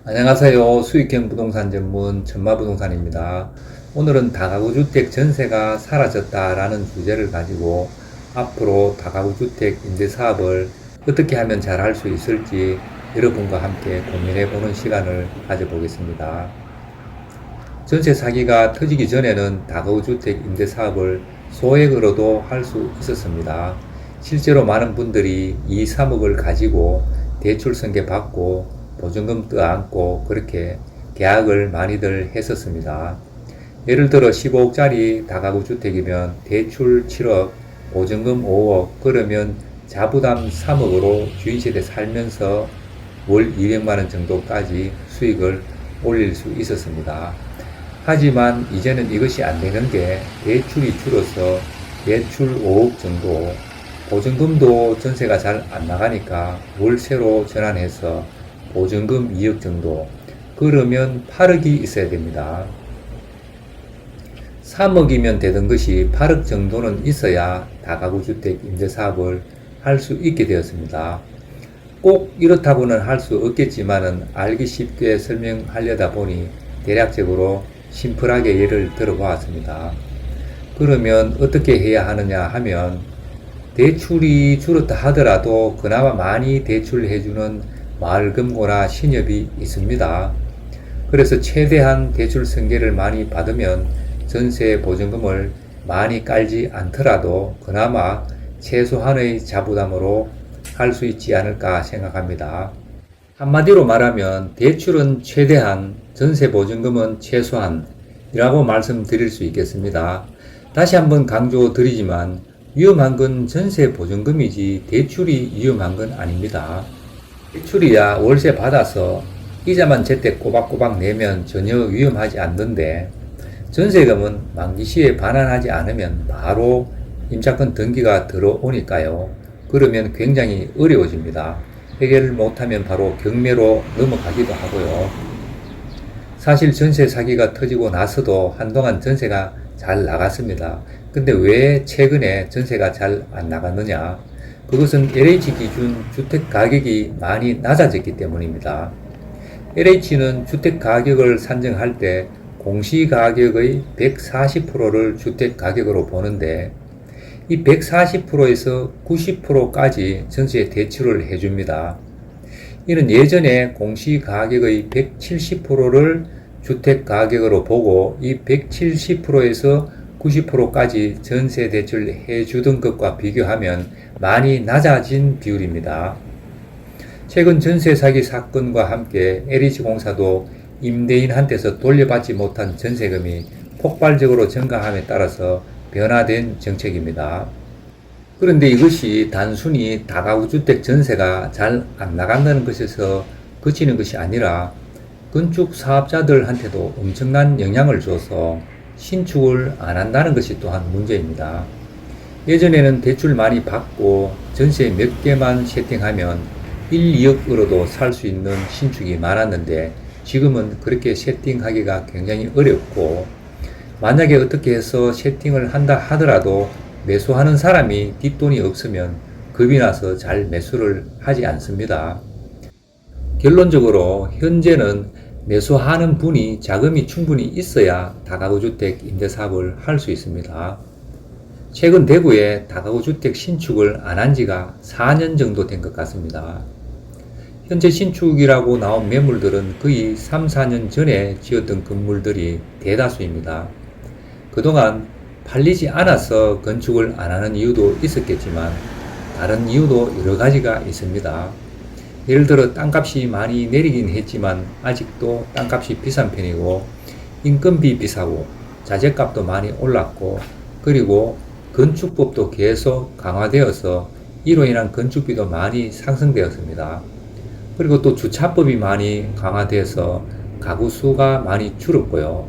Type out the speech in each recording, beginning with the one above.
안녕하세요. 수익형 부동산 전문 천마부동산입니다. 오늘은 다가구주택 전세가 사라졌다라는 주제를 가지고 앞으로 다가구주택 임대사업을 어떻게 하면 잘 할 수 있을지 여러분과 함께 고민해보는 시간을 가져보겠습니다. 전세 사기가 터지기 전에는 다가구주택 임대사업을 소액으로도 할 수 있었습니다. 실제로 많은 분들이 2, 3억을 가지고 대출 승계 받고 보증금 떠안고 그렇게 계약을 많이들 했었습니다. 예를 들어 15억짜리 다가구 주택이면 대출 7억, 보증금 5억, 그러면 자부담 3억으로 주인세대 살면서 월 200만원 정도까지 수익을 올릴 수 있었습니다. 하지만 이제는 이것이 안 되는 게 대출이 줄어서 대출 5억 정도, 보증금도 전세가 잘 안 나가니까 월세로 전환해서 보증금 2억 정도, 그러면 8억이 있어야 됩니다. 3억이면 되던 것이 8억 정도는 있어야 다가구주택 임대사업을 할 수 있게 되었습니다. 꼭 이렇다고는 할 수 없겠지만은 알기 쉽게 설명하려다 보니 대략적으로 심플하게 예를 들어 보았습니다. 그러면 어떻게 해야 하느냐 하면 대출이 줄었다 하더라도 그나마 많이 대출해주는 마을금고나 신협이 있습니다. 그래서 최대한 대출 승계를 많이 받으면 전세 보증금을 많이 깔지 않더라도 그나마 최소한의 자부담으로 할 수 있지 않을까 생각합니다. 한마디로 말하면 대출은 최대한, 전세 보증금은 최소한이라고 말씀드릴 수 있겠습니다. 다시 한번 강조드리지만 위험한 건 전세 보증금이지 대출이 위험한 건 아닙니다. 대출이야 월세 받아서 이자만 제때 꼬박꼬박 내면 전혀 위험하지 않는데 전세금은 만기 시에 반환하지 않으면 바로 임차권 등기가 들어오니까요. 그러면 굉장히 어려워집니다. 해결을 못하면 바로 경매로 넘어가기도 하고요. 사실 전세 사기가 터지고 나서도 한동안 전세가 잘 나갔습니다. 근데 왜 최근에 전세가 잘 안 나갔느냐? 그것은 LH 기준 주택 가격이 많이 낮아졌기 때문입니다. LH는 주택 가격을 산정할 때 공시가격의 140%를 주택 가격으로 보는데 이 140%에서 90%까지 전세 대출을 해줍니다. 이는 예전에 공시가격의 170%를 주택 가격으로 보고 이 170%에서 90%까지 전세 대출 해주던 것과 비교하면 많이 낮아진 비율입니다. 최근 전세 사기 사건과 함께 LH공사도 임대인한테서 돌려받지 못한 전세금이 폭발적으로 증가함에 따라서 변화된 정책입니다. 그런데 이것이 단순히 다가구주택 전세가 잘 안 나간다는 것에서 그치는 것이 아니라 건축 사업자들한테도 엄청난 영향을 줘서 신축을 안 한다는 것이 또한 문제입니다. 예전에는 대출 많이 받고 전세 몇 개만 세팅하면 1, 2억으로도 살 수 있는 신축이 많았는데 지금은 그렇게 세팅하기가 굉장히 어렵고 만약에 어떻게 해서 세팅을 한다 하더라도 매수하는 사람이 뒷돈이 없으면 겁이 나서 잘 매수를 하지 않습니다. 결론적으로 현재는 매수하는 분이 자금이 충분히 있어야 다가구주택 임대사업을 할 수 있습니다. 최근 대구에 다가구주택 신축을 안 한 지가 4년 정도 된 것 같습니다. 현재 신축이라고 나온 매물들은 거의 3, 4년 전에 지었던 건물들이 대다수입니다. 그동안 팔리지 않아서 건축을 안 하는 이유도 있었겠지만 다른 이유도 여러 가지가 있습니다. 예를 들어 땅값이 많이 내리긴 했지만 아직도 땅값이 비싼 편이고 인건비 비싸고 자재값도 많이 올랐고 그리고 건축법도 계속 강화되어서 이로 인한 건축비도 많이 상승되었습니다. 그리고 또 주차법이 많이 강화돼서 가구 수가 많이 줄었고요.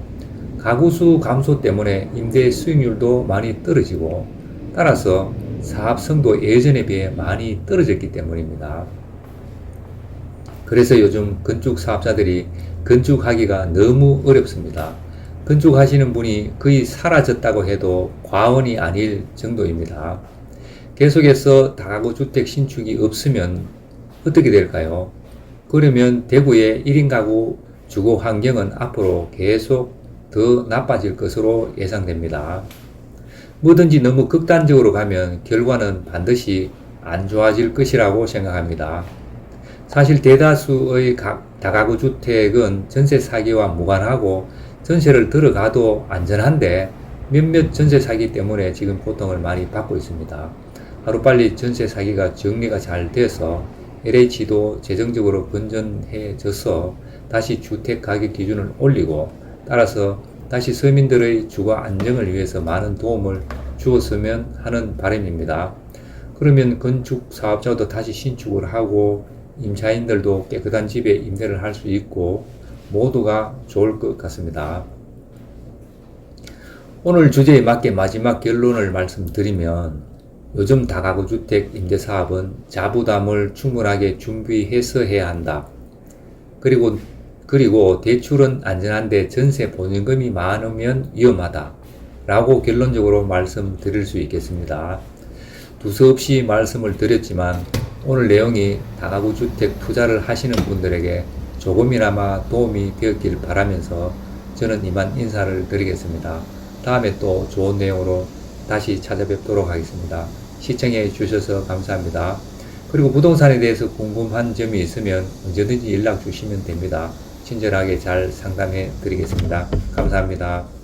가구 수 감소 때문에 임대 수익률도 많이 떨어지고 따라서 사업성도 예전에 비해 많이 떨어졌기 때문입니다. 그래서 요즘 건축 사업자들이 건축하기가 너무 어렵습니다. 건축하시는 분이 거의 사라졌다고 해도 과언이 아닐 정도입니다. 계속해서 다가구 주택 신축이 없으면 어떻게 될까요? 그러면 대구의 1인 가구 주거 환경은 앞으로 계속 더 나빠질 것으로 예상됩니다. 뭐든지 너무 극단적으로 가면 결과는 반드시 안 좋아질 것이라고 생각합니다. 사실 대다수의 다가구 주택은 전세 사기와 무관하고 전세를 들어가도 안전한데 몇몇 전세 사기 때문에 지금 고통을 많이 받고 있습니다. 하루빨리 전세 사기가 정리가 잘 돼서 LH도 재정적으로 건전해져서 다시 주택 가격 기준을 올리고 따라서 다시 서민들의 주거 안정을 위해서 많은 도움을 주었으면 하는 바람입니다. 그러면 건축 사업자도 다시 신축을 하고 임차인들도 깨끗한 집에 임대를 할 수 있고 모두가 좋을 것 같습니다. 오늘 주제에 맞게 마지막 결론을 말씀드리면 요즘 다가구 주택 임대 사업은 자부담을 충분하게 준비해서 해야 한다. 그리고 대출은 안전한데 전세 보증금이 많으면 위험하다. 라고 결론적으로 말씀드릴 수 있겠습니다. 두서없이 말씀을 드렸지만 오늘 내용이 다가구 주택 투자를 하시는 분들에게 조금이나마 도움이 되었길 바라면서 저는 이만 인사를 드리겠습니다. 다음에 또 좋은 내용으로 다시 찾아뵙도록 하겠습니다. 시청해 주셔서 감사합니다. 그리고 부동산에 대해서 궁금한 점이 있으면 언제든지 연락 주시면 됩니다. 친절하게 잘 상담해 드리겠습니다. 감사합니다.